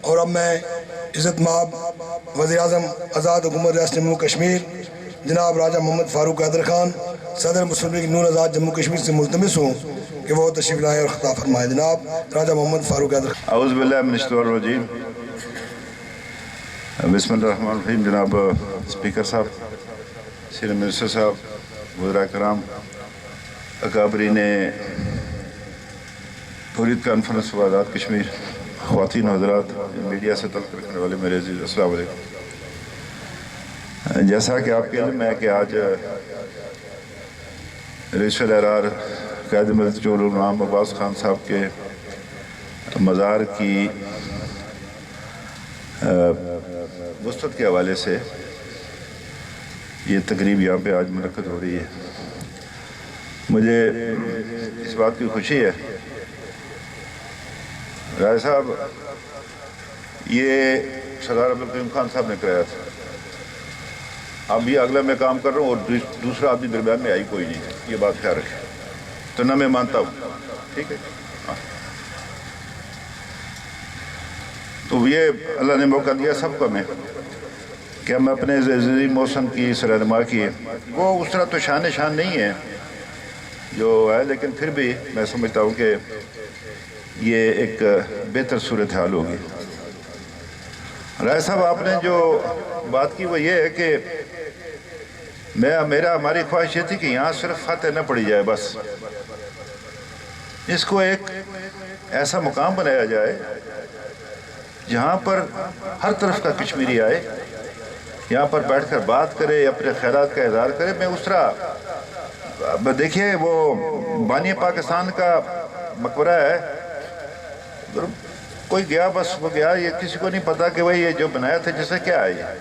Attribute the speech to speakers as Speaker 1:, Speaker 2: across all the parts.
Speaker 1: اور اب میں عزت مآب وزیر اعظم آزاد حکومت ریاست جموں کشمیر جناب راجہ محمد فاروق حیدر خان صدر مسلم لیگ نون آزاد جموں کشمیر سے ملتمس ہوں کہ وہ تشریف لائیں اور خطاب فرمائیں۔ جناب راجہ محمد فاروق حیدر خان۔
Speaker 2: اعوذ باللہ من الشیطان الرجیم، بسم اللہ الرحمن الرحیم۔ جناب اسپیکر صاحب، سینئر منسٹر صاحب، وزراء کرام، اکابرین حریت کانفرنس و آزاد کشمیر، خواتین حضرات، میڈیا سے تعلق رکھنے والے میرے عزیز، السلام علیکم۔ جیسا کہ آپ کے علم ہے کہ آج رئیس الاحرار قائد ملت جمہوریہ غلام عباس خان صاحب کے مزار کی وسعت کے حوالے سے یہ تقریب یہاں پہ آج منعقد ہو رہی ہے۔ مجھے اس بات کی خوشی ہے، رائے صاحب یہ سردار عبدالقیوم خان صاحب نے کرایا تھا، اب یہ اگلا میں کام کر رہا ہوں اور دوسرا آدمی درمیان میں آئی کوئی نہیں، یہ بات خیال رکھیں، تو نہ میں مانتا ہوں، ٹھیک ہے۔ تو یہ اللہ نے موقع دیا سب کو ہمیں کہ ہم اپنے عزیزی موسم کی سرنما کی ہے، وہ اس طرح تو شان نہیں ہے جو ہے، لیکن پھر بھی میں سمجھتا ہوں کہ یہ ایک بہتر صورتحال ہوگی۔ رائے صاحب آپ نے جو بات کی وہ یہ ہے کہ ہماری خواہش یہ تھی کہ یہاں صرف فتح نہ پڑی جائے، بس اس کو ایک ایسا مقام بنایا جائے جہاں پر ہر طرف کا کشمیری آئے، یہاں پر بیٹھ کر بات کرے، اپنے خیالات کا اظہار کرے۔ میں اس طرح دیکھیے، وہ بانی پاکستان کا مقبرہ ہے، کوئی گیا بس وہ گیا، یہ کسی کو نہیں پتا کہ یہ جو بنایا تھا جسے کیا ہے۔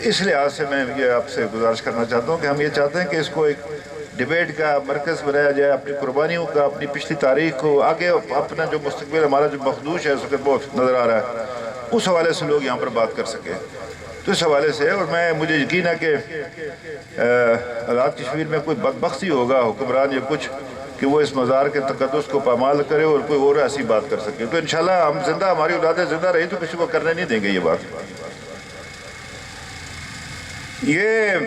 Speaker 2: اس لحاظ سے میں یہ آپ سے گزارش کرنا چاہتا ہوں کہ ہم یہ چاہتے ہیں کہ اس کو ایک ڈیبیٹ کا مرکز بنایا جائے، اپنی قربانیوں کا، اپنی پچھلی تاریخ کو، آگے اپنا جو مستقبل ہمارا جو مخدوش ہے اس وقت بہت نظر آ رہا ہے، اس حوالے سے لوگ یہاں پر بات کر سکیں۔ تو اس حوالے سے، اور مجھے یقین ہے کہ آزاد کشمیر میں کوئی بدبختی ہوگا حکمران یا کچھ کہ وہ اس مزار کے تقدس کو پامال کرے اور کوئی اور ایسی بات کر سکے، تو انشاءاللہ ہم زندہ، ہماری اولادیں زندہ رہی تو کسی کو کرنے نہیں دیں گے یہ بات۔ یہ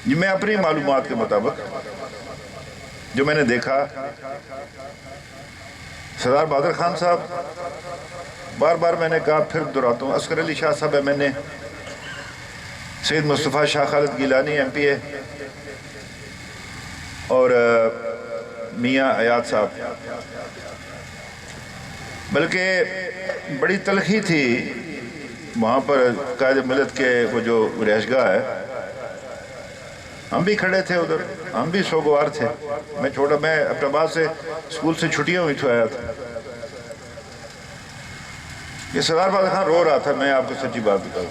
Speaker 2: میں اپنی معلومات کے مطابق جو میں نے دیکھا، سردار بہادر خان صاحب، بار بار میں نے کہا، پھر دہراتا ہوں، عسکر علی شاہ صاحب MNA، سید مصطفیٰ شاہ خالد گیلانی MPA، اور میاں حیات صاحب، بلکہ بڑی تلخی تھی وہاں پر قائد ملت کے وہ جو رہائش گاہ ہے، ہم بھی کھڑے تھے ادھر، ہم بھی سوگوار تھے۔ میں اپنے بعد سے اسکول سے چھٹیاں ہوئی تو آیا تھا، یہ سردار بہادر خان رو رہا تھا، میں آپ کو سچی بات بتاؤں،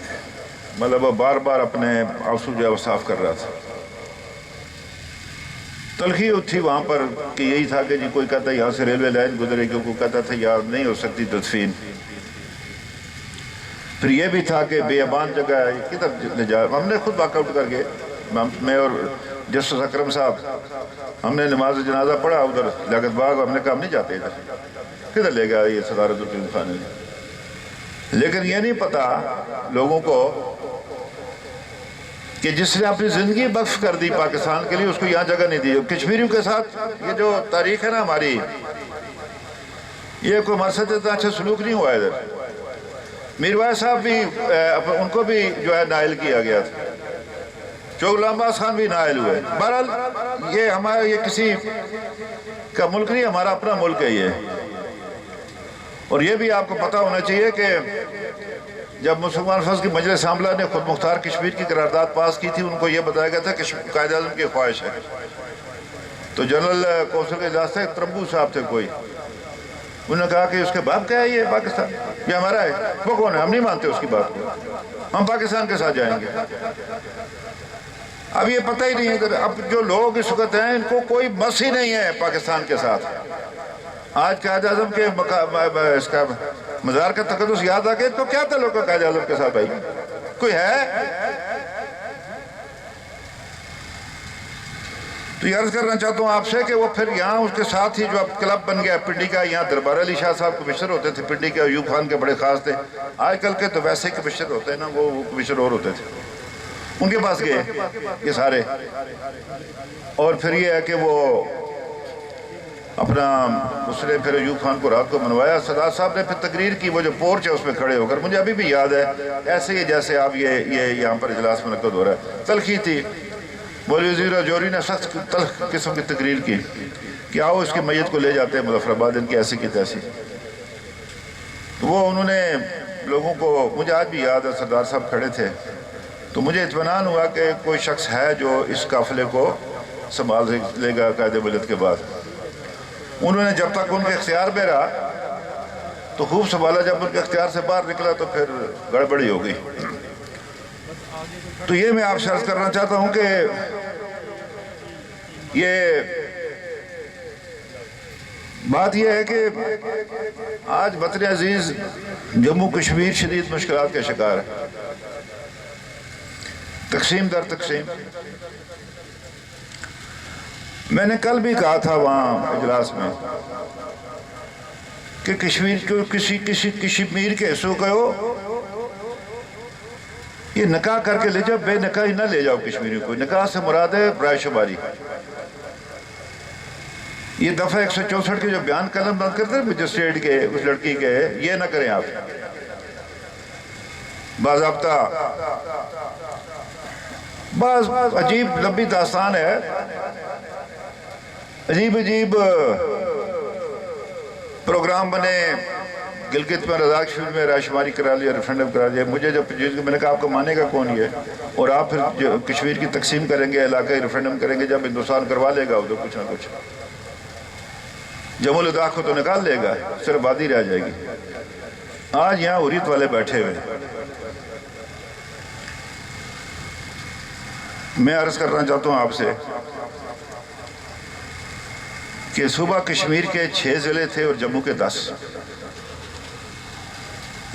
Speaker 2: مطلب وہ بار بار اپنے آنسو جو ہے وہ صاف کر رہا تھا۔ تلخی تھی وہاں پر کہ یہی تھا کہ جی کوئی کہتا ہے یہاں سے ریلوے لائن گزرے گی، کوئی کہتا تھا یہاں نہیں ہو سکتی تدفین، پھر یہ بھی تھا کہ بے امان جگہ ہے، کدھر لے جائے۔ ہم نے خود واک آؤٹ کر کے، میں اور جسٹس اکرم صاحب، ہم نے نماز جنازہ پڑھا ادھر لیاقت باغ، ہم نے کہا ہم نہیں جاتے ادھر، کدھر لے گیا یہ سردار عبدالقیوم خان نے۔ لیکن یہ نہیں پتا لوگوں کو کہ جس نے اپنی زندگی وقف کر دی پاکستان کے لیے، اس کو یہاں جگہ نہیں دی۔ کشمیریوں کے ساتھ یہ جو تاریخ ہے نا ہماری، یہ کوئی ہمارے ساتھ اتنا اچھا سلوک نہیں ہوا ادھر۔ میروائے صاحب بھی، ان کو بھی جو ہے نائل کیا گیا تھا، جو غلام عباس خان بھی نائل ہوئے۔ بہرحال یہ ہمارا، یہ کسی کا ملک نہیں، ہمارا اپنا ملک ہے یہ۔ اور یہ بھی آپ کو پتہ ہونا چاہیے کہ جب مسلمان فضل کی مجلس عاملہ نے خود مختار کشمیر کی قرارداد پاس کی تھی، ان کو یہ بتایا گیا تھا کہ قائد اعظم کی خواہش ہے، تو جنرل کونسل کے اجلاس سے ترمبو صاحب تھے کوئی، انہوں نے کہا کہ اس کے باپ کیا ہے یہ پاکستان، یہ ہمارا ہے، وہ کون ہے، ہم نہیں مانتے اس کی بات کو، ہم پاکستان کے ساتھ جائیں گے۔ اب یہ پتہ ہی نہیں ہے، اب جو لوگ اس وقت ہیں ان کو کوئی مس ہی نہیں ہے پاکستان کے ساتھ۔ آج قائد اعظم کے اس کا مزار کا تقدس یاد آ گئے تو کیا تعلق ہے قائد اعظم کے ساتھ بھائی، کوئی ہے؟ تو یہ عرض کرنا چاہتا ہوں آپ سے کہ وہ پھر یہاں اس کے ساتھ ہی جو اب کلب بن گیا پنڈی کا، یہاں دربار علی شاہ صاحب کمشنر ہوتے تھے پنڈی کے، ایوب خان کے بڑے خاص تھے. آج کل کے تو ویسے کمشنر ہوتے ہیں نا، وہ کمشنر اور ہوتے تھے، ان کے پاس گئے یہ سارے. اور پھر یہ ہے کہ وہ اپنا اس نے پھر ایوب خان کو رات کو منوایا. سردار صاحب نے پھر تقریر کی، وہ جو پورچ ہے اس پہ کھڑے ہو کر، مجھے ابھی بھی یاد ہے ایسے ہی جیسے آپ یہ یہاں پر اجلاس منعقد ہو رہا ہے. تلخی تھی، مولوی وزیر جوہری نے سخت تلخ قسم کی تقریر کی کہ آؤ اس کی میت کو لے جاتے ہیں مظفر آباد، ان کی ایسی کی تیسی. تو وہ انہوں نے لوگوں کو، مجھے آج بھی یاد ہے سردار صاحب کھڑے تھے، تو مجھے اطمینان ہوا کہ کوئی شخص ہے جو اس قافلے کو سنبھال لے گا قائد ملت کے بعد. انہوں نے جب تک ان کے اختیار میں رہا تو خوب سنبھالا، جب ان کے اختیار سے باہر نکلا تو پھر گڑبڑی ہو گئی. تو یہ میں آپ سے عرض کرنا چاہتا ہوں کہ یہ بات یہ ہے کہ آج وطن عزیز جموں کشمیر شدید مشکلات کے شکار ہے، تقسیم در تقسیم. میں نے کل بھی کہا تھا وہاں اجلاس میں کہ کشمیر کو کشمیر کے حصوں کو یہ نکاح کر کے لے جاؤ، بے نکاحی نہ لے جاؤ کشمیریوں کو. نکاح سے مراد ہے رائے شماری. یہ دفعہ 164 کے جو بیان قلم بند کرتے ہیں مجسٹریٹ کے اس لڑکی کے، یہ نہ کریں آپ. باضابطہ بعض عجیب لمبی داستان ہے، عجیب پروگرام بنے. گلگت میں رضاک شہر میں رائے شماری کرا لیا، ریفرنڈم کرا لیا. مجھے جب میں نے کہا آپ کو مانے گا کون یہ، اور آپ پھر کشمیر کی تقسیم کریں گے، علاقائی ریفرنڈم کریں گے، جب ہندوستان کروا لے گا ادھر کچھ نہ کچھ، جموں لداخ کو تو نکال لے گا، صرف وادی رہ جائے گی. آج یہاں حریت والے بیٹھے ہوئے. میں عرض کرنا چاہتا ہوں آپ سے کہ صوبہ کشمیر کے 6 ضلع تھے اور جموں کے 10.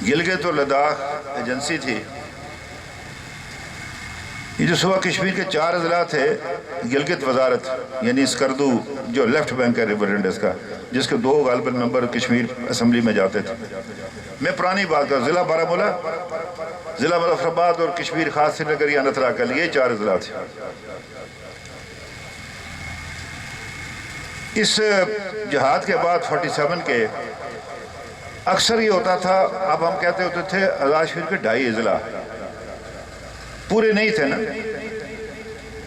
Speaker 2: گلگت اور لداخ ایجنسی تھی. یہ جو صوبہ کشمیر کے 4 اضلاع تھے، گلگت وزارت یعنی اسکردو جو لیفٹ بینک ہے ریور انڈس کا، جس کے 2 غالباً ممبر کشمیر اسمبلی میں جاتے تھے. میں پرانی بات کر، ضلع بارہمولہ، ضلع مظفر آباد اور کشمیر خاص سری نگر یا اننت ناگ، یہ 4 اضلاع تھے. اس جہاد کے بعد 47 کے اکثر یہ ہوتا تھا، اب ہم کہتے ہوتے تھے آزاد کشمیر کے 2.5 اضلاع پورے نہیں تھے نا.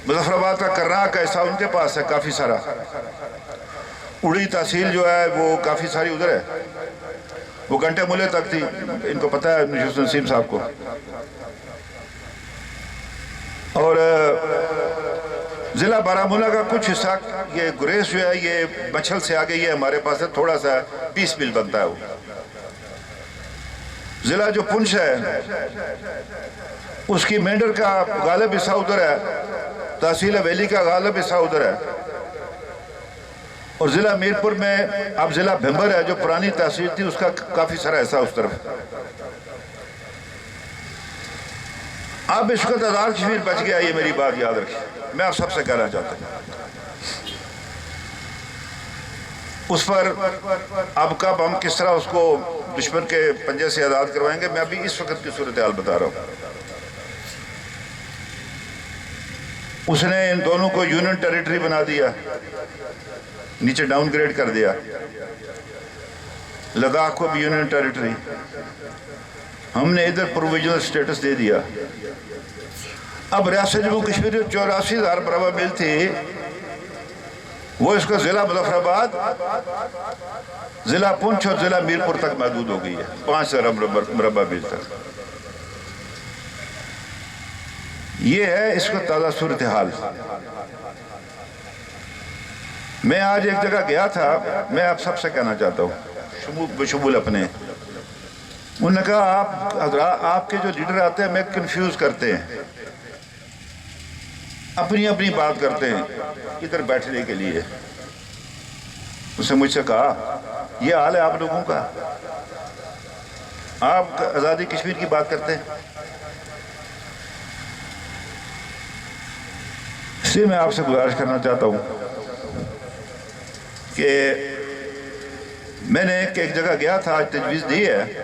Speaker 2: مظفر آباد کا کرناک کا حصہ ان کے پاس ہے کافی سارا. اڑی تحصیل جو ہے وہ کافی ساری ادھر ہے، وہ گھنٹے ملے تک تھی، ان کو پتہ ہے نشست نسیم صاحب کو. اور ضلع بارہمولہ کا کچھ حصہ، یہ گریز جو ہے یہ مچھل سے آگے یہ ہمارے پاس ہے، تھوڑا سا 20 میل بنتا ہے وہ. ضلع جو پنچ ہے اس کی مینڈر کا غالب حصہ ادھر ہے، تحصیل ویلی کا غالب حصہ ادھر ہے. اور ضلع میرپور میں اب ضلع بھمبر ہے جو پرانی تحصیل تھی، اس کا کافی سارا حصہ اس طرف. اب اس وقت آزاد کشمیر بچ گیا، یہ میری بات یاد رکھیں. میں آپ سب سے کہنا چاہتا ہوں اس پر اب کب ہم کس طرح اس کو دشمن کے پنجے سے آزاد کروائیں گے. میں ابھی اس وقت کی صورتحال بتا رہا ہوں. اس نے ان دونوں کو یونین ٹیریٹری بنا دیا، نیچے ڈاؤن گریڈ کر دیا. لداخ کو بھی یونین ٹیریٹری، ہم نے ادھر پروویژنل سٹیٹس دے دیا. اب ریاست جموں کشمیر جو 84,000 مربع میل تھی، وہ اس کو ضلع مظفر آباد، ضلع پنچ اور ضلع میرپور تک محدود ہو گئی ہے، 5,000 مربع میل تک. یہ ہے اس کو تازہ صورتحال. میں آج ایک جگہ گیا تھا، میں آپ سب سے کہنا چاہتا ہوں بشمول اپنے، انہوں نے کہا آپ کے جو لیڈر آتے ہیں میں کنفیوز کرتے ہیں، اپنی اپنی بات کرتے ہیں ادھر بیٹھنے کے لیے. اس نے مجھ سے کہا یہ حال ہے آپ لوگوں کا، آپ آزادی کشمیر کی بات کرتے ہیں. اس لیے میں آپ سے گزارش کرنا چاہتا ہوں کہ میں نے ایک جگہ گیا تھا، آج تجویز دی ہے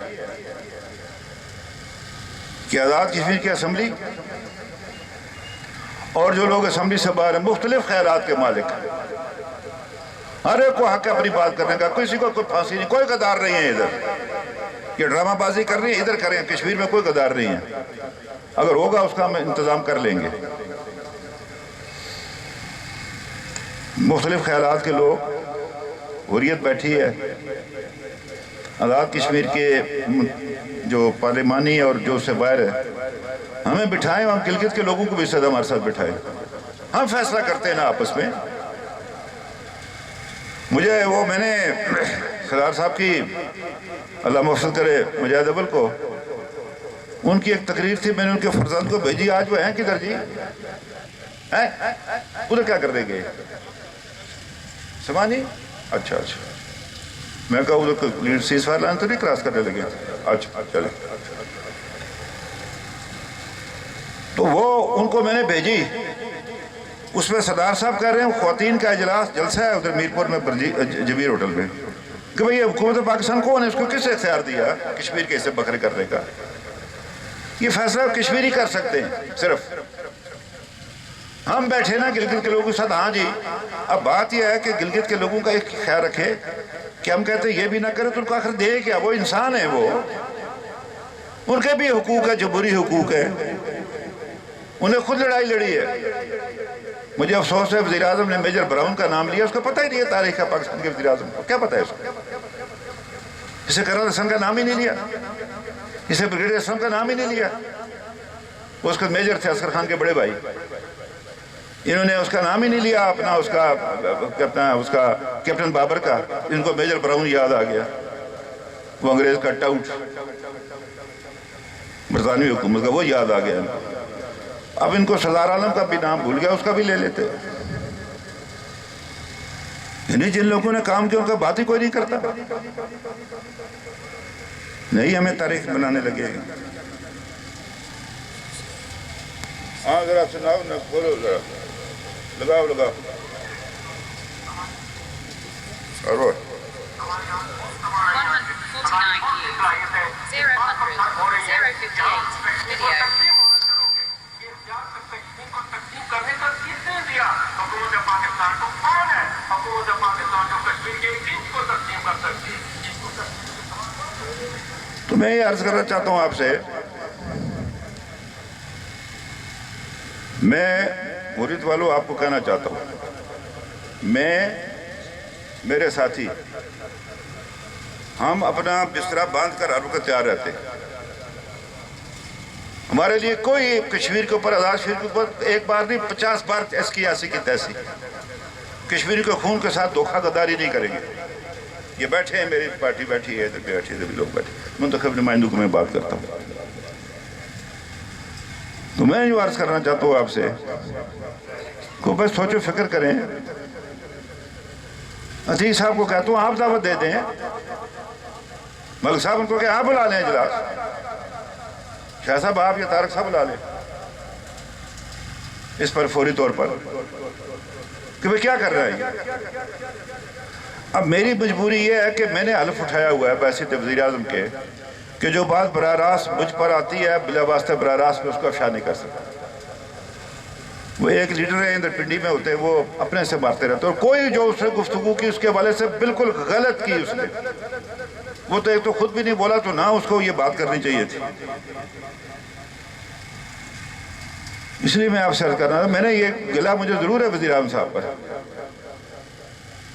Speaker 2: کہ آزاد کشمیر کی اسمبلی اور جو لوگ اسمبلی سے باہر ہیں، مختلف خیالات کے مالک، ہر ایک کو حق ہے اپنی بات کرنے کا، کسی کو کوئی پھانسی نہیں، کوئی غدار نہیں ہے ادھر، یہ ڈرامہ بازی کر رہی ہے ادھر کریں، کشمیر میں کوئی غدار نہیں ہے، اگر ہوگا اس کا ہم انتظام کر لیں گے۔ مختلف خیالات کے لوگ، حریت بیٹھی ہے، آزاد کشمیر کے جو پارلیمانی اور جو سے باہر ہے، ہمیں بٹھائیں، ہم گلگت کے لوگوں کو بھی صدا ہمارے ساتھ بٹھائیں، ہم فیصلہ کرتے ہیں نا آپس میں۔ مجھے میں نے خضار صاحب کی، اللہ محفوظ کرے مجاہد اول کو، ان کی ایک تقریر تھی، میں نے ان کے فرزند کو بھیجی، آج وہ ہیں کدھر جی؟ ہیں؟ ادھر کیا کر دیں گے؟ سمانی؟ اچھا میں کہا ادھر سیز فائر لائن تو نہیں کراس کرنے لگے؟ اچھا چلے۔ تو وہ ان کو میں نے بھیجی، اس میں صدار صاحب کہہ رہے ہیں خواتین کا اجلاس جلسہ ہے ادھر میرپور میں جبیر ہوٹل میں، کہ بھئی حکومت پاکستان کون ہے، اس کو کس اختیار دیا کشمیر کے حصے بکھرے کرنے کا؟ یہ فیصلہ کشمیری کر سکتے ہیں، صرف ہم بیٹھے نا گلگت کے لوگوں کے ساتھ۔ ہاں جی، اب بات یہ ہے کہ گلگت کے لوگوں کا ایک خیال رکھے کہ ہم کہتے ہیں یہ بھی نہ کرے تو ان کو آخر دے کیا، وہ انسان ہے، وہ ان کے بھی حقوق ہے، جمہوری حقوق ہے، انہیں خود لڑائی لڑی ہے۔ مجھے افسوس ہے وزیر اعظم نے میجر براؤن کا نام لیا، اس کو پتہ ہی نہیں ہے تاریخ کا پاکستان کے وزیر اعظم کو، کیا پتہ ہے اس کو؟ اسے کرن حسن کا نام ہی نہیں لیا، اسے بریگیڈیئر اسلم کا نام ہی نہیں لیا، وہ اس کا میجر تھے اصغر خان کے بڑے بھائی، انہوں نے اس کا نام ہی نہیں لیا، اپنا اس کا کیپٹن بابر کا، ان کو میجر براؤن یاد آ گیا، وہ انگریز کا ٹاؤٹ برطانوی حکومت کا، وہ یاد آ گیا۔ اب ان کو سردار عالم کا بھی نام بھول گیا، اس کا بھی لے لیتے۔ یعنی جن لوگوں نے کام کیا ان کا بات ہی کوئی نہیں کرتا، نہیں ہمیں تاریخ بنانے لگے۔ ہاں ذرا سناؤ، کھولو ذرا، لگاؤ اور 058 تو میں یہ عرض کرنا چاہتا ہوں آپ سے، میں مرید والوں آپ کو کہنا چاہتا ہوں، میرے ساتھی، ہم اپنا بستر باندھ کر ہر وقت تیار رہتے ہیں۔ ہمارے لیے کوئی کشمیر کے اوپر، آزاد کشمیر کے اوپر ایک بار نہیں 50 بار اس کی ایسی کی تیسی، کشمیری کے خون کے ساتھ دھوکہ گداری نہیں کریں گے۔ یہ بیٹھے ہیں، میری پارٹی بیٹھی ہے، ادھر بیٹھے، ادھر بھی لوگ بیٹھے، منتخب نمائندوں کو میں بات کرتا ہوں۔ تو میں جو عرض کرنا چاہتا ہوں آپ سے، کو بس سوچو فکر کریں۔ عتیق صاحب کو کہتا ہوں آپ دعوت دے دیں، ملک صاحب ان کو کہ آپ بلا لیں اجلاس، شاہ صاحب آپ یا طارق صاحب بلا لیں اس پر فوری طور پر، کہ وہ کیا کر رہا ہے یہ۔ اب میری مجبوری یہ ہے کہ میں نے حلف اٹھایا ہوا ہے بحیثیت وزیر اعظم کے، کہ جو بات براہ راست مجھ پر آتی ہے بلا واسطہ براہ راست میں اس کو افشا نہیں کر سکتا۔ وہ ایک لیڈر ہے اندر پنڈی میں ہوتے ہیں، وہ اپنے سے مارتے رہتے، اور کوئی جو اس نے گفتگو کی اس کے والے سے بالکل غلط کی اس نے، وہ تو ایک تو خود بھی نہیں بولا، تو نہ اس کو یہ بات کرنی چاہیے تھی۔ اس لیے میں آپ سے عرض کرنا تھا، میں نے یہ گلہ مجھے ضرور ہے وزیر اعظم صاحب پر،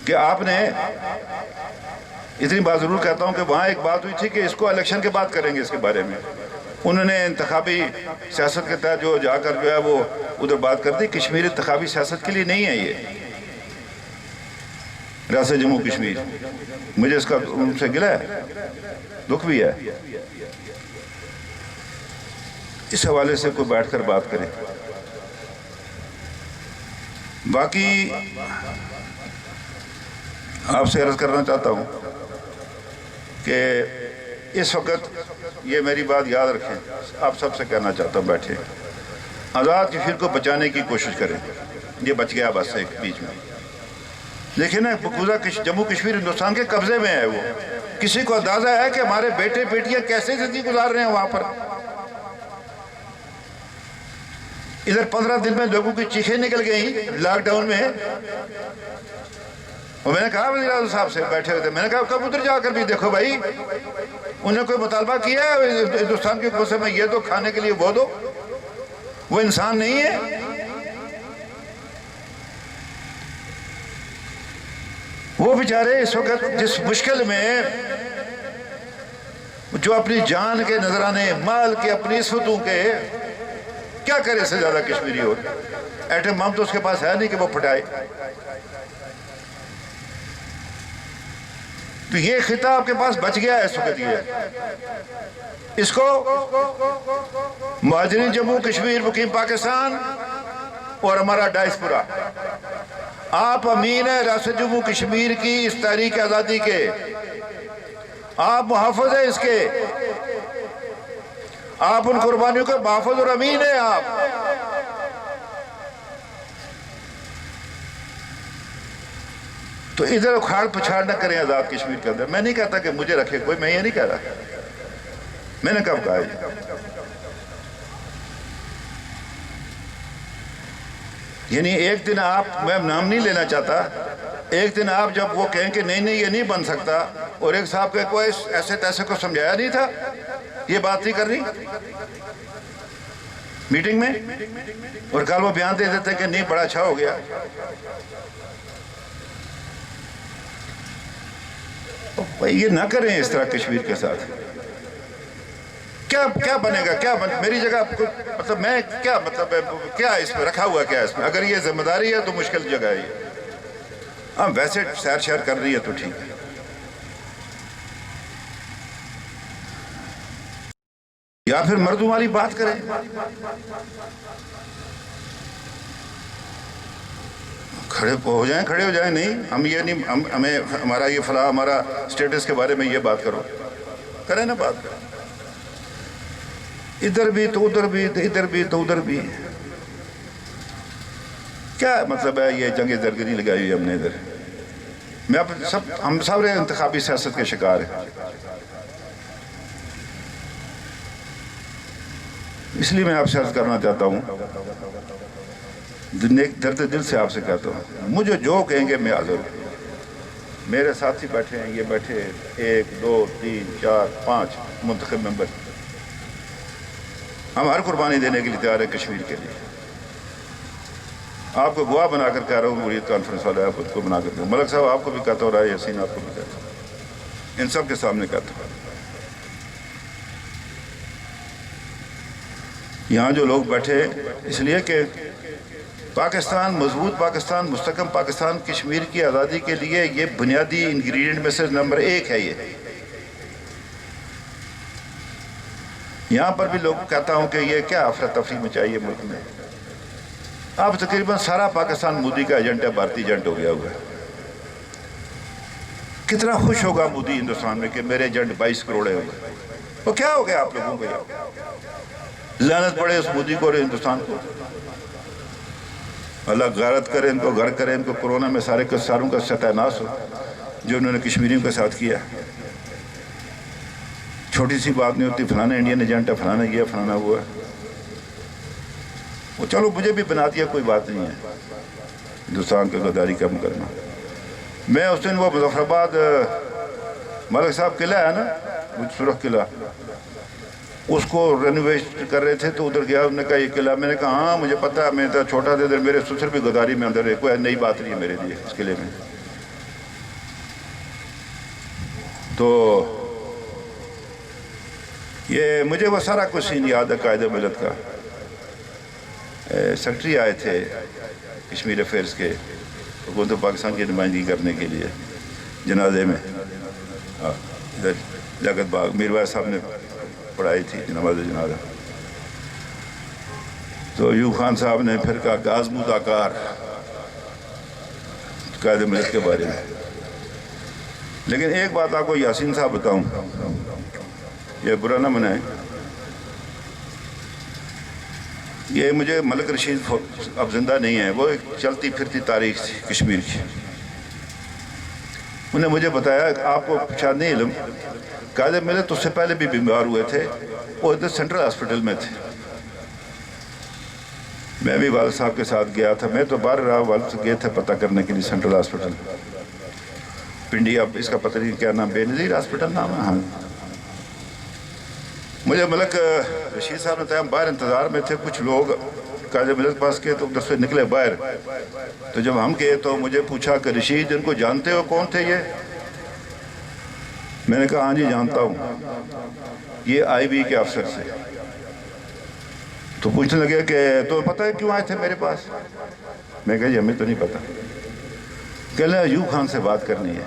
Speaker 2: کہ آپ نے اتنی بات ضرور کہتا ہوں کہ وہاں ایک بات ہوئی تھی کہ اس کو الیکشن کے بعد کریں گے اس کے بارے میں، انہوں نے انتخابی سیاست کے تحت جو جا کر جو ہے وہ ادھر بات کر دی۔ کشمیر انتخابی سیاست کے لیے نہیں ہے، یہ ریاست جموں کشمیر، مجھے اس کا ان سے گلہ ہے، دکھ بھی ہے۔ اس حوالے سے کوئی بیٹھ کر بات کرے۔ باقی آپ سے عرض کرنا چاہتا ہوں کہ اس وقت یہ میری بات یاد رکھیں، آپ سب سے کہنا چاہتا ہوں، بیٹھے آزاد کشمیر کو بچانے کی کوشش کریں۔ یہ بچ گیا بس ایک بیچ میں. دیکھیں نا مقبوضہ جموں کشمیر ہندوستان کے قبضے میں ہے. وہ کسی کو اندازہ ہے کہ ہمارے بیٹے بیٹیاں کیسے زندگی گزار رہے ہیں وہاں پر؟ ادھر 15 دن میں لوگوں کی چیخیں نکل گئیں لاک ڈاؤن میں. اور میں نے کہا وزیر اعظم صاحب سے بیٹھے ہوئے تھے, میں نے کہا کب ادھر جا کر بھی دیکھو بھائی, انہوں نے کوئی مطالبہ کیا ہے ہندوستان کی حکومت سے میں یہ دو کھانے کے لیے وہ دو؟ وہ انسان نہیں ہے. وہ بیچارے اس وقت جس مشکل میں, جو اپنی جان کے نذرانے, مال کے, اپنی عصمتوں کے, کیا کرے اس سے زیادہ کشمیری ہو؟ ایٹم بم تو اس کے پاس ہے نہیں کہ وہ پھٹائے. تو یہ خطہ آپ کے پاس بچ گیا ہے اس وقت. یہ اس کو مہاجرین جموں کشمیر مقیم پاکستان اور ہمارا ڈائسپورا, آپ امین ہیں ریاست جموں کشمیر کی اس تحریک آزادی کے, آپ محافظ ہیں اس کے, آپ ان قربانیوں کے محافظ اور امین ہیں. آپ تو ادھر اکھاڑ پچھاڑ نہ کریں آزاد کشمیر کے اندر. میں نہیں کہتا کہ مجھے رکھے کوئی, میں یہ نہیں کہہ رہا. میں نے کب کہا یہ؟ یعنی ایک دن آپ, میں نام نہیں لینا چاہتا, ایک دن آپ جب وہ کہیں کہ نہیں یہ نہیں بن سکتا, اور ایک صاحب کہ کوئی ایسے تیسے کو سمجھایا نہیں تھا, یہ بات نہیں کر رہی میٹنگ میں, اور کل وہ بیان دے دیتے کہ نہیں بڑا اچھا ہو گیا. یہ نہ کریں اس طرح کشمیر کے ساتھ. کیا بنے گا؟ میری جگہ مطلب میں کیا اس میں رکھا ہوا, کیا اس میں؟ اگر یہ ذمہ داری ہے تو مشکل جگہ ہے یہ. ہم ویسے سیر شہر کر رہی ہے تو ٹھیک ہے. یا پھر مردوں والی بات کریں. کھڑے ہو جائیں. نہیں, ہم یہ نہیں, ہمیں ہمارا یہ فلاح, ہمارا سٹیٹس کے بارے میں یہ بات کریں نا بات. ادھر بھی تو ادھر بھی, ادھر بھی تو ادھر بھی. کیا مطلب ہے یہ جنگ زرگری لگائی ہوئی ہم نے ادھر؟ ہم سب انتخابی سیاست کے شکار ہیں. اس لیے میں آپ سے عرض کرنا چاہتا ہوں, درد دل سے آپ سے کہتا ہوں, مجھے جو کہیں گے میں حاضر ہوں. میرے ساتھی بیٹھے ہیں, یہ بیٹھے 1 2 3 4 5 منتخب ممبر, ہم ہر قربانی دینے کے لیے تیار ہیں کشمیر کے لیے. آپ کو گواہ بنا کر کہہ رہا ہوں, مریت کانفرنس والا ہے, آپ کو بنا کر. ملک صاحب آپ کو بھی کہتا ہو رہا ہے, یاسین آپ کو بھی کہتا ہوں, ان سب کے سامنے کہتا ہوں. یہاں جو لوگ بیٹھے, اس لیے کہ پاکستان, مضبوط پاکستان, مستحکم پاکستان, کشمیر کی آزادی کے لیے یہ بنیادی انگریڈینٹ میں سے نمبر 1 ہے. یہ یہاں پر بھی لوگ کہتا ہوں کہ یہ کیا افراتفری مچائی ہے ملک میں. اب تقریباً سارا پاکستان مودی کا ایجنٹ ہے, بھارتی ایجنٹ ہو گیا ہوا ہے. کتنا خوش ہوگا مودی ہندوستان میں کہ میرے ایجنٹ 22 کروڑ ہو گئے. وہ کیا ہو گیا آپ لوگوں کو؟ لعنت پڑے اس مودی کو اور ہندوستان کو. اللہ غارت کرے ان کو, گھر کرے ان کو, کورونا میں ساروں کا ستیاناش ہو جو انہوں نے کشمیریوں کے ساتھ کیا. چھوٹی سی بات نہیں ہوتی, فلانا انڈین ایجنٹ ہے, فلانا یہ, فلانا وہ ہے. وہ چلو مجھے بھی بنا دیا, کوئی بات نہیں ہے, ہندوستان کے غداری کا مقدمہ. میں اس دن وہ مظفر آباد ملک صاحب قلعہ ہے نا, وہ سرخ قلعہ, اس کو رینوویٹ کر رہے تھے, تو ادھر گیا, انہوں نے کہا یہ قلعہ. میں نے کہا ہاں مجھے پتا ہے, میں تو چھوٹا تھا ادھر, میرے سسر بھی غداری میں اندر ہے, کوئی نئی بات نہیں ہے میرے لیے اس قلعے میں. تو یہ مجھے وہ سارا کچھ سین یاد ہے. قائد ملت کا سیکرٹری آئے تھے کشمیر افیئرس کے, حکومت پاکستان کی نمائندگی کرنے کے لیے جنازے میں. ادھر لیاقت باغ میر وائز صاحب نے پڑھائی تھی نماز جنازہ. تو ایوب خان صاحب نے پھر کہا کہ آزمودہ کار قائد ملت کے بارے میں. لیکن ایک بات آپ کو یاسین صاحب بتاؤں, یہ برا نہ منائیں, یہ مجھے ملک رشید اب زندہ نہیں ہے، وہ ایک چلتی پھرتی تاریخ تھی کشمیر کی. انہیں مجھے بتایا آپ کو شاید نہیں علم، قائد ملت اس سے پہلے بھی بیمار ہوئے تھے، وہ ادھر سینٹرل ہاسپٹل میں تھے. میں بھی والد صاحب کے ساتھ گیا تھا، میں تو باہر رہا، والد صاحب گئے تھے پتہ کرنے کے لیے سینٹرل ہاسپٹل پنڈی. اب اس کا پتہ نہیں کیا نام، بے نظیر ہاسپٹل نام ہے. ہاں مجھے ملک رشید صاحب نے بتایا، ہم باہر انتظار میں تھے، کچھ لوگ قائد ملت پاس کے تو ادھر سے نکلے باہر. تو جب ہم گئے تو مجھے پوچھا کہ رشید ان کو جانتے ہو، کون تھے یہ؟ میں نے کہا ہاں جی جانتا ہوں، یہ آئی بی کے افسر سے. تو پوچھنے لگے کہ تو پتہ ہے کیوں آئے تھے میرے پاس؟ میں کہا جی ہمیں تو نہیں پتا. کہنے لگا ایوب خان سے بات کرنی ہے.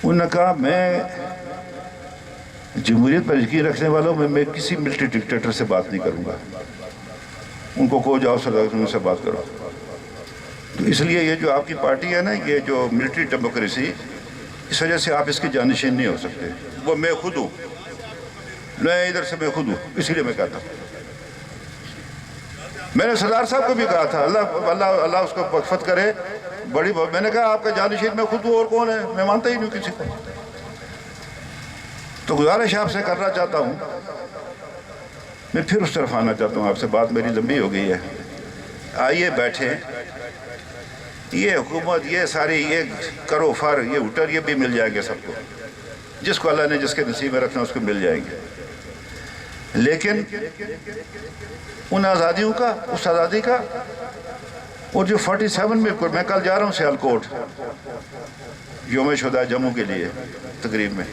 Speaker 2: انہوں نے کہا میں جمہوریت پر یقین رکھنے والوں میں کسی ملٹری ڈکٹیٹر سے بات نہیں کروں گا، ان کو کہو جاؤ صدر ان سے بات کرو. تو اس لیے یہ جو آپ کی پارٹی ہے نا، یہ جو ملٹری ڈیموکریسی، اس وجہ سے آپ اس کی جانشین نہیں ہو سکتے. وہ میں خود ہوں، میں ادھر سے میں خود ہوں، اسی لیے میں کہتا ہوں. میں نے سردار صاحب کو بھی کہا تھا، اللہ اس کو مغفرت کرے، بڑی میں نے کہا آپ کا جانشین میں خود ہوں، اور کون ہے؟ میں مانتا ہی نہیں کسی کو. تو گزارش آپ سے کرنا چاہتا ہوں، میں پھر اس طرف آنا چاہتا ہوں آپ سے، بات میری لمبی ہو گئی ہے. آئیے بیٹھیں، یہ حکومت، یہ ساری، یہ کرو فر، یہ ہوٹر، یہ بھی مل جائیں گے سب کو، جس کو اللہ نے جس کے نصیب میں رکھنا اس کو مل جائیں گے. لیکن ان آزادیوں کا، اس آزادی کا، اور جو 47 میں کل جا رہا ہوں سیالکوٹ یوم شہداء جموں کے لیے تقریب میں،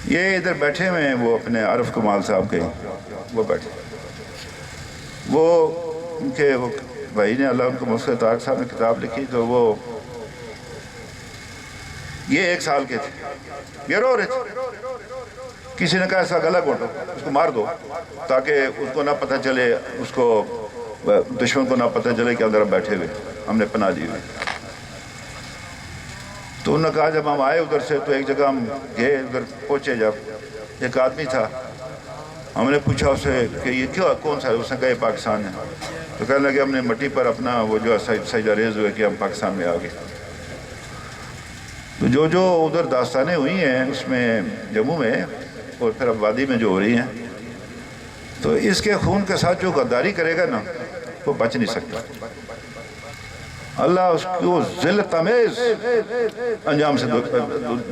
Speaker 2: یہ ادھر بیٹھے ہوئے ہیں وہ اپنے عارف کمال صاحب کے، وہ بیٹھے، وہ ان کے وہ بھائی نے، اللہ ان کو مفتی طارق صاحب نے کتاب لکھی، تو وہ یہ 1 سال کے تھے، یہ رو رہے تھے. کسی نے کہا ایسا گلا گھونٹو، اس کو مار دو تاکہ اس کو نہ پتہ چلے، اس کو دشمن کو نہ پتہ چلے کہ اندر بیٹھے ہوئے ہم نے پناہ دی ہوئی. تو انہوں نے کہا جب ہم آئے ادھر سے تو ایک جگہ ہم گئے، ادھر پہنچے، جب ایک آدمی تھا، ہم نے پوچھا اسے کہ یہ کیوں، کون سا ہے؟ اس نے کہا یہ پاکستان ہے. تو کہنے لگے ہم نے مٹی پر اپنا وہ جو سجدہ ریز ہوئے کہ ہم پاکستان میں آ گئے. تو جو ادھر داستانیں ہوئی ہیں اس میں جموں میں اور پھر اب وادی میں جو ہو رہی ہیں، تو اس کے خون کے ساتھ جو غداری کرے گا نا وہ بچ نہیں سکتا. اللہ اس کو ذلت آمیز انجام سے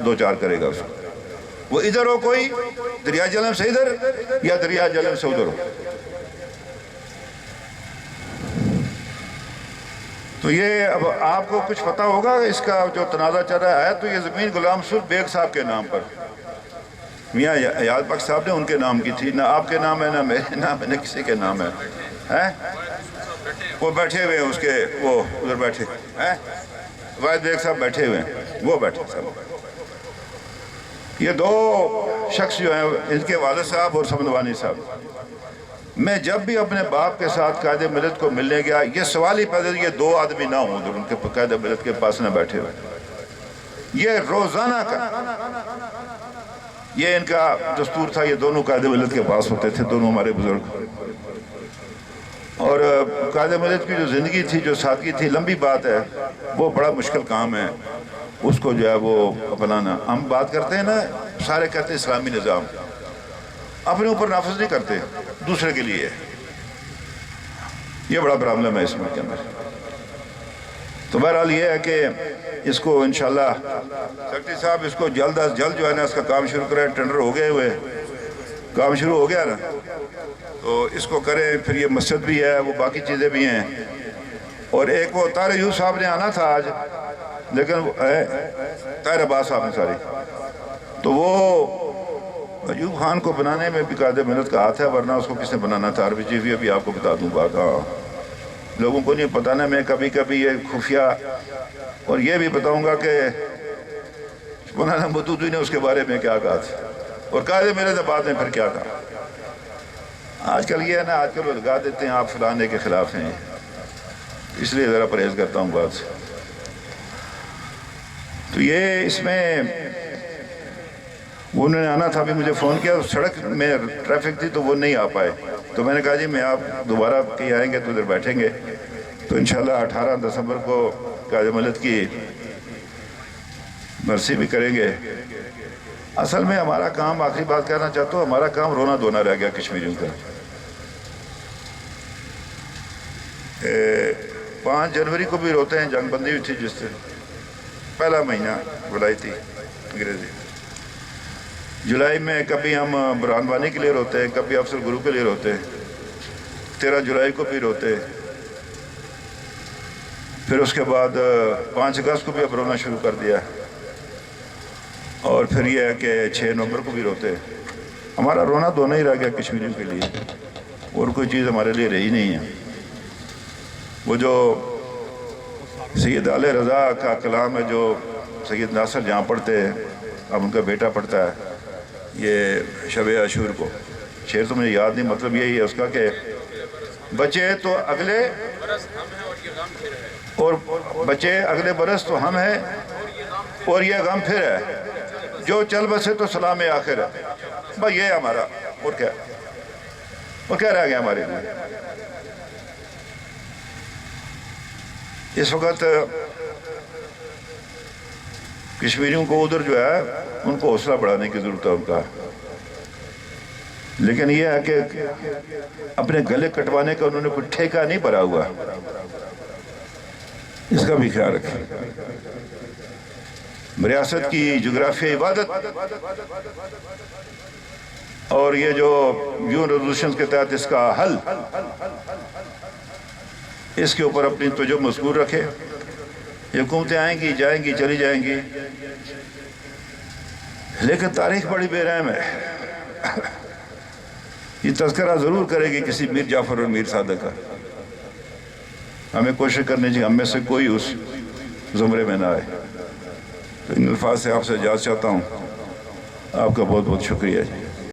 Speaker 2: دو چار کرے گا. اس کو وہ ادھر ہو، کوئی دریا جہلم سے ادھر یا دریا جہلم سے ادھر ہو. تو یہ اب آپ کو کچھ پتہ ہوگا اس کا جو تنازع چل رہا ہے. تو یہ زمین غلام رسول بیگ صاحب کے نام پر، میاں یاد بخش صاحب نے ان کے نام کی تھی، نہ آپ کے نام ہے، نہ میرے نام ہے، نہ کسی کے نام ہے. وہ بیٹھے ہوئے ہیں اس کے، وہ ادھر بیٹھے ہیں، واحد بیگ صاحب بیٹھے ہوئے ہیں، وہ بیٹھے صاحب. یہ 2 شخص جو ہیں، ان کے والد صاحب اور سمدوانی صاحب. میں جب بھی اپنے باپ کے ساتھ قائد ملت کو ملنے گیا، یہ سوال ہی پیدا یہ 2 آدمی نہ ہوں جو ان کے قائد ملت کے پاس نہ بیٹھے ہوئے. یہ روزانہ کا یہ ان کا دستور تھا، یہ دونوں قائد ملت کے پاس ہوتے تھے، دونوں ہمارے بزرگ. اور قائد ملت کی جو زندگی تھی، جو سادگی تھی، لمبی بات ہے، وہ بڑا مشکل کام ہے اس کو جو ہے وہ اپنانا. ہم بات کرتے ہیں نا، سارے کہتے ہیں اسلامی نظام، اپنے اوپر نافذ نہیں کرتے، دوسرے کے لیے. یہ بڑا پرابلم ہے اس میں کے اندر. تو بہرحال یہ ہے کہ اس کو انشاءاللہ سیکرٹری صاحب اس کو جلد از جلد جو ہے نا اس کا کام شروع کریں. ٹینڈر ہو گئے ہوئے، کام شروع ہو گیا نا، تو اس کو کریں. پھر یہ مسجد بھی ہے، وہ باقی چیزیں بھی ہیں. اور ایک وہ طاہر ایوب صاحب نے آنا تھا آج، لیکن طاہر عباس صاحب نے ساری، تو وہ ایوب خان کو بنانے میں بھی قائد ملت کا ہاتھ ہے، ورنہ اس کو کس نے بنانا تھا. عربی جی بھی آپ کو بتا دوں بات. لوگوں کو نہیں پتہ نا، میں کبھی کبھی یہ خفیہ اور یہ بھی بتاؤں گا کہ مولانا مودودی نے اس کے بارے میں کیا کہا تھا اور قائد ملت بعد میں پھر کیا کہا. آج کل یہ ہے نا، آج کل وہ لگا دیتے ہیں آپ فلانے کے خلاف ہیں، اس لیے ذرا پرہیز کرتا ہوں بات سے. تو یہ اس میں انہوں نے آنا تھا، بھی مجھے فون کیا، سڑک میں ٹریفک تھی تو وہ نہیں آ پائے، تو میں نے کہا جی میں آپ دوبارہ کہیں آئیں گے تو ادھر بیٹھیں گے، تو انشاءاللہ 18 دسمبر کو قائد ملت کی برسی بھی کریں گے۔ اصل میں ہمارا کام، آخری بات کہنا چاہتا ہوں، ہمارا کام رونا دھونا رہ گیا کشمیریوں کا۔ 5 جنوری کو بھی روتے ہیں، جنگ بندی ہوئی تھی جس سے پہلا مہینہ جولائی تھی انگریزی، جولائی میں کبھی ہم برہان وانی کے لیے روتے ہیں، کبھی افسر گرو کے لیے روتے ہیں، 13 جولائی کو بھی روتے ہیں، پھر اس کے بعد 5 اگست کو بھی اب رونا شروع کر دیا، اور پھر یہ ہے کہ 6 نومبر کو بھی روتے ہیں۔ ہمارا رونا دھونا ہی رہ گیا کشمیریوں کے لیے، اور کوئی چیز ہمارے لیے رہی نہیں ہے۔ وہ جو سید علیہ رضا کا کلام ہے جو سید ناصر جہاں پڑھتے ہیں، اب ان کا بیٹا پڑھتا ہے یہ شب عاشور کو، شعر تو مجھے یاد نہیں، مطلب یہی ہے اس کا کہ بچے تو اگلے اور بچے اگلے برس تو ہم ہیں اور یہ غم پھر ہے، جو چل بسے تو سلام آخر ہے۔ بس یہ ہے ہمارا، اور کیا رہ گیا ہمارے لیے۔ اس وقت کشمیریوں کو ادھر جو ہے ان کو حوصلہ بڑھانے کی ضرورت ہے ان کا، لیکن یہ ہے کہ اپنے گلے کٹوانے کا انہوں نے کوئی ٹھیکہ نہیں بھرا ہوا، اس کا بھی خیال رکھیں۔ ریاست کی جغرافیائی عبادت اور یہ جو یون ریزولوشنز کے تحت اس کا حل، اس کے اوپر اپنی توجہ مذکور رکھے۔ یہ حکومتیں آئیں گی جائیں گی چلی جائیں گی، لیکن تاریخ بڑی بے رحم ہے، یہ تذکرہ ضرور کرے گی کسی میر جعفر اور میر صادق کا۔ ہمیں کوشش کرنی چاہیے ہم میں سے کوئی اس زمرے میں نہ آئے۔ تو ان الفاظ سے آپ سے اجازت چاہتا ہوں، آپ کا بہت بہت شکریہ جی۔